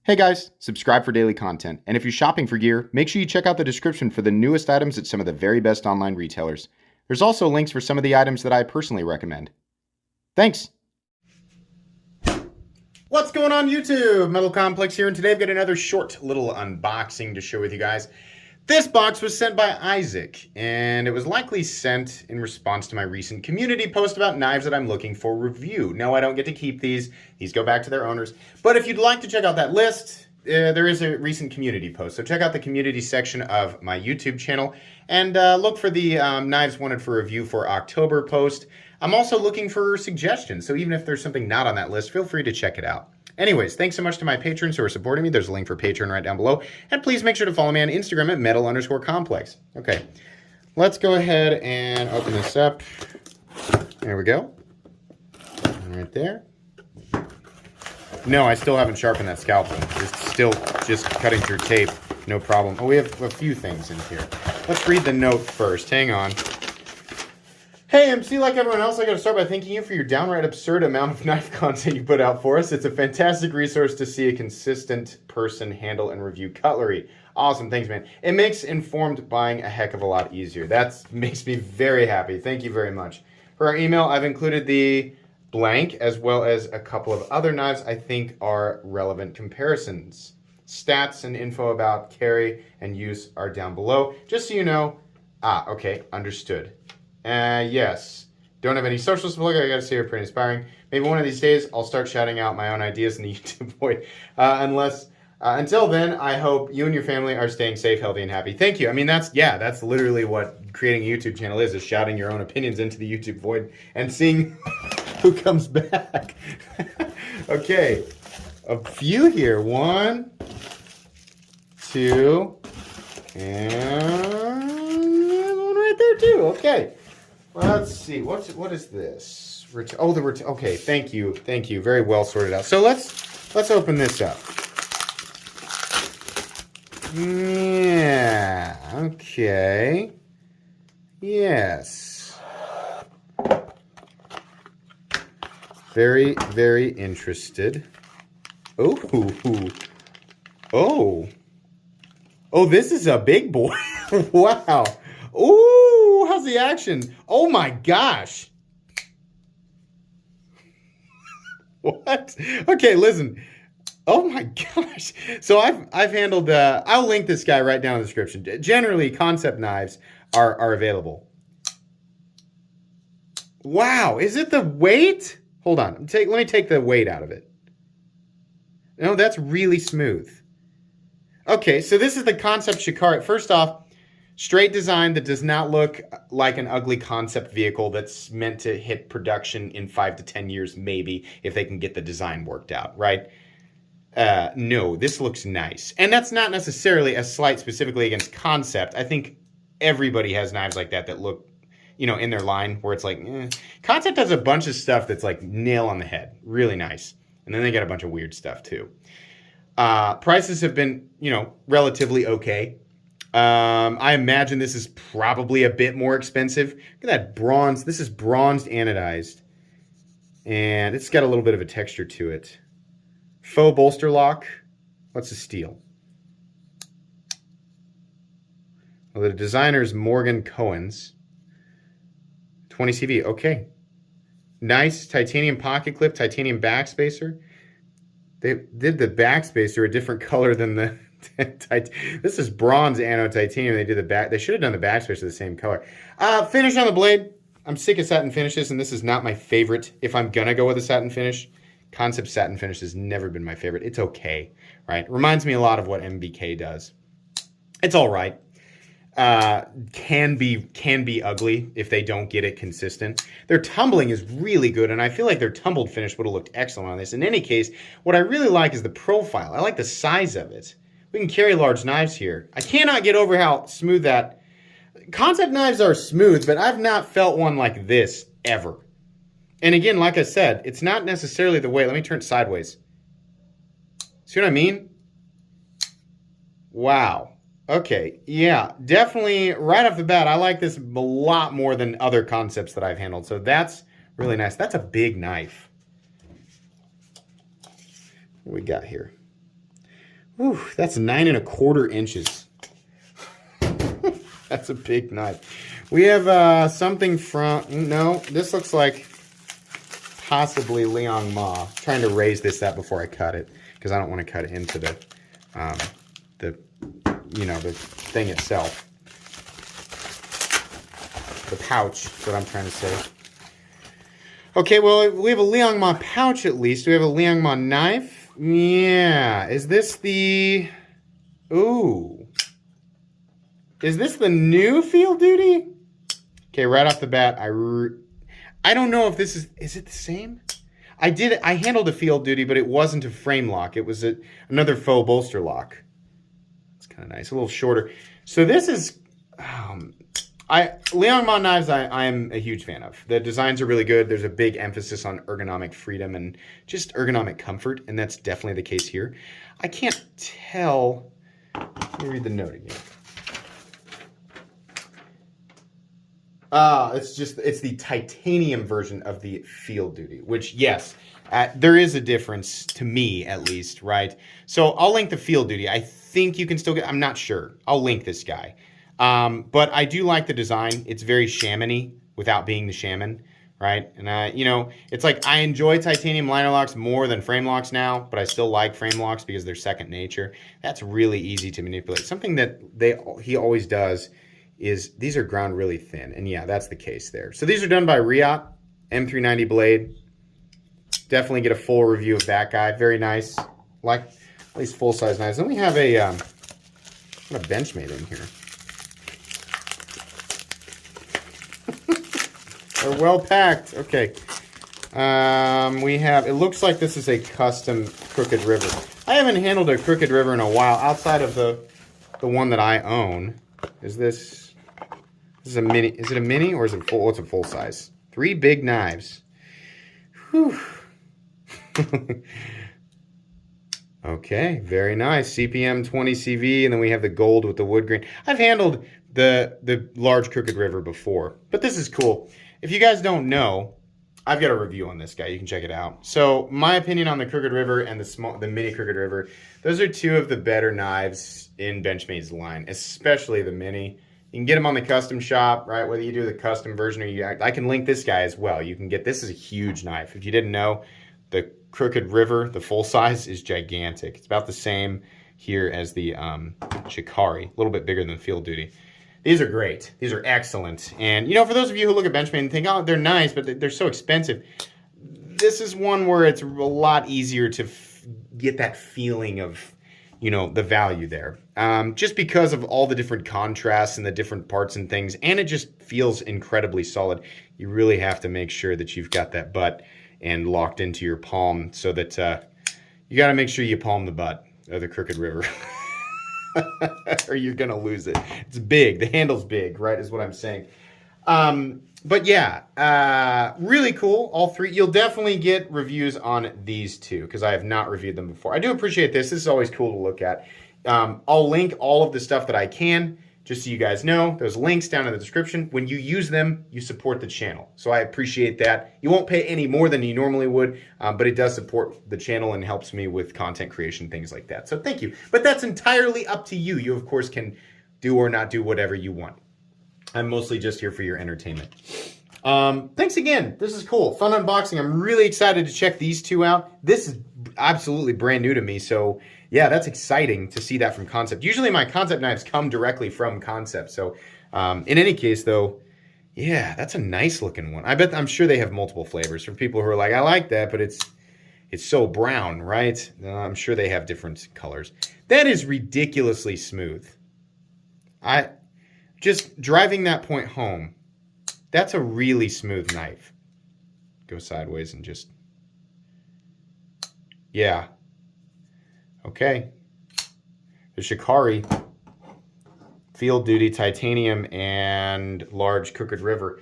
Hey guys, subscribe for daily content. And if you're shopping for gear, make sure you check out the description for the newest items at some of the very best online retailers. There's also links for some of the items that I personally recommend. Thanks! What's going on YouTube? Metal Complex here, and today I've got another short little unboxing to share with you guys. This box was sent by Isaac, and it was likely sent in response to my recent community post about knives that I'm looking for review. No, I don't get to keep these. These go back to their owners. But if you'd like to check out that list, there is a recent community post. So check out the community section of my YouTube channel and look for the knives wanted for review for October post. I'm also looking for suggestions, so even if there's something not on that list, feel free to check it out. Anyways, thanks so much to my patrons who are supporting me. There's a link for Patreon right down below. And please make sure to follow me on Instagram at metal_complex. Okay, let's go ahead and open this up. There we go. Right there. No, I still haven't sharpened that scalpel. It's still just cutting through tape. No problem. Oh, we have a few things in here. Let's read the note first. Hang on. Hey MC, like everyone else, I gotta start by thanking you for your downright absurd amount of knife content you put out for us. It's a fantastic resource to see a consistent person handle and review cutlery. Awesome, thanks man. It makes informed buying a heck of a lot easier. That makes me very happy. Thank you very much. For our email, I've included the blank as well as a couple of other knives I think are relevant comparisons. Stats and info about carry and use are down below. Just so you know, okay, understood. Yes. Don't have any social support. I gotta say you're pretty inspiring. Maybe one of these days I'll start shouting out my own ideas in the YouTube void. Until then, I hope you and your family are staying safe, healthy, and happy. Thank you. I mean, that's literally what creating a YouTube channel is shouting your own opinions into the YouTube void and seeing who comes back. Okay. A few here. 1, 2, and one right there too. Okay. Let's see. What is this? Okay. Thank you. Very well sorted out. So let's open this up. Yeah. Okay. Yes. Very, very interested. Oh. Oh, this is a big boy. Wow. Ooh, how's the action? Oh my gosh. What? Okay, listen. Oh my gosh. So I've handled I'll link this guy right down in the description. Generally, Kansept knives are available. Wow, is it the weight? Hold on. Let me take the weight out of it. No, that's really smooth. Okay, so this is the Kansept Shikari. First off, straight design that does not look like an ugly concept vehicle that's meant to hit production in 5 to 10 years, maybe, if they can get the design worked out, right? No, this looks nice. And that's not necessarily a slight specifically against Kansept. I think everybody has knives like that look, in their line where it's like, Kansept has a bunch of stuff that's like nail on the head. Really nice. And then they got a bunch of weird stuff too. Prices have been, relatively okay. I imagine this is probably a bit more expensive. Look at that bronze. This is bronzed anodized. And it's got a little bit of a texture to it. Faux bolster lock. What's the steel? Well, the designer's Morgan Cohen's. 20 CV. Okay. Nice titanium pocket clip, titanium backspacer. They did the backspacer a different color than the... This is bronze anode titanium. They did the back. They should have done the backspacer the same color. Finish on the blade. I'm sick of satin finishes, and this is not my favorite. If I'm gonna go with a satin finish, Kansept satin finish has never been my favorite. It's okay, right? Reminds me a lot of what MBK does. It's all right. Can be ugly if they don't get it consistent. Their tumbling is really good, and I feel like their tumbled finish would have looked excellent on this. In any case, what I really like is the profile. I like the size of it. We can carry large knives here. I cannot get over how smooth that... Kansept knives are smooth, but I've not felt one like this ever. And again, like I said, it's not necessarily the way... Let me turn it sideways. See what I mean? Wow. Okay, yeah, definitely right off the bat, I like this a lot more than other Kansepts that I've handled. So that's really nice. That's a big knife. What we got here? Whew, that's 9¼ inches. That's a big knife. We have something from, no, this looks like possibly Liong Mah. I'm trying to raise this up before I cut it, because I don't want to cut it into the thing itself. The pouch, is what I'm trying to say. Okay, well, we have a Liong Mah pouch at least. We have a Liong Mah knife. Yeah, is this the... Ooh. Is this the new Field Duty? Okay, right off the bat, I don't know if this is it the same? I handled a Field Duty, but it wasn't a frame lock. It was another faux bolster lock. It's kind of nice, a little shorter. So this is, Liong Mah knives I am a huge fan of. The designs are really good. There's a big emphasis on ergonomic freedom and just ergonomic comfort, and that's definitely the case here. I can't tell, let me read the note again. It's the titanium version of the Field Duty, which, yes, there is a difference to me, at least, right? So I'll link the Field Duty. I think you can still get, I'm not sure. I'll link this guy. But I do like the design. It's very shaman-y without being the shaman, right? And, you know, it's like I enjoy titanium liner locks more than frame locks now, but I still like frame locks because they're second nature. That's really easy to manipulate. Something that he always does is these are ground really thin. And yeah, that's the case there. So these are done by Riot, M390 blade. Definitely get a full review of that guy. Very nice. Like at least full-size knives. Then we have a Benchmade in here. They're well packed. Okay. We have, it looks like this is a custom Crooked River. I haven't handled a Crooked River in a while outside of the one that I own. Is this is a mini? Is it a mini or is it full? It's a full size. 3 big knives. Whew. Okay, very nice. CPM 20 CV, and then we have the gold with the wood grain. I've handled the large Crooked River before, but this is cool. If you guys don't know, I've got a review on this guy. You can check it out. So my opinion on the Crooked River and the mini Crooked River, those are 2 of the better knives in Benchmade's line, especially the mini. You can get them on the custom shop, right? Whether you do the custom version or I can link this guy as well. You can get, this is a huge knife. If you didn't know, the Crooked River, the full size, is gigantic. It's about the same here as the Shikari, a little bit bigger than the Field Duty. These are great. These are excellent. And, you know, for those of you who look at Benchmade and think, oh, they're nice, but they're so expensive, this is one where it's a lot easier to get that feeling of, you know, the value there. Just because of all the different contrasts and the different parts and things, and it just feels incredibly solid. You really have to make sure that you've got that butt and locked into your palm so that you got to make sure you palm the butt of the Crooked River. Or you're gonna lose it. It's big. The handle's big, right? Is what I'm saying. But yeah, really cool. All 3. You'll definitely get reviews on these 2 because I have not reviewed them before. I do appreciate this. This is always cool to look at. I'll link all of the stuff that I can, just so you guys know. There's links down in the description. When you use them, you support the channel. So I appreciate that. You won't pay any more than you normally would, but it does support the channel and helps me with content creation, things like that. So thank you. But that's entirely up to you. You, of course, can do or not do whatever you want. I'm mostly just here for your entertainment. Thanks again. This is cool. Fun unboxing. I'm really excited to check these 2 out. This is absolutely brand new to me, so yeah, that's exciting to see that from Kansept. Usually my Kansept knives come directly from Kansept, so in any case, though, yeah, that's a nice looking one. I'm sure they have multiple flavors for people who are like, I like that, but it's so brown, right? I'm sure they have different colors. That is ridiculously smooth. Just driving that point home, that's a really smooth knife. Go sideways and just, yeah. Okay. The Shikari, Field Duty, titanium, and large Crooked River.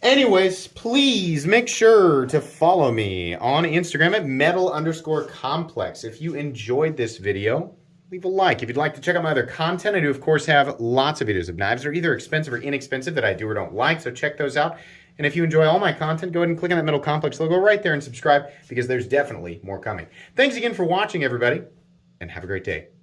Anyways, please make sure to follow me on Instagram at metal_complex. If you enjoyed this video, leave a like. If you'd like to check out my other content, I do, of course, have lots of videos of knives. They're either expensive or inexpensive that I do or don't like, so check those out. And if you enjoy all my content, go ahead and click on that Metal Complex logo right there and subscribe, because there's definitely more coming. Thanks again for watching, everybody. and have a great day.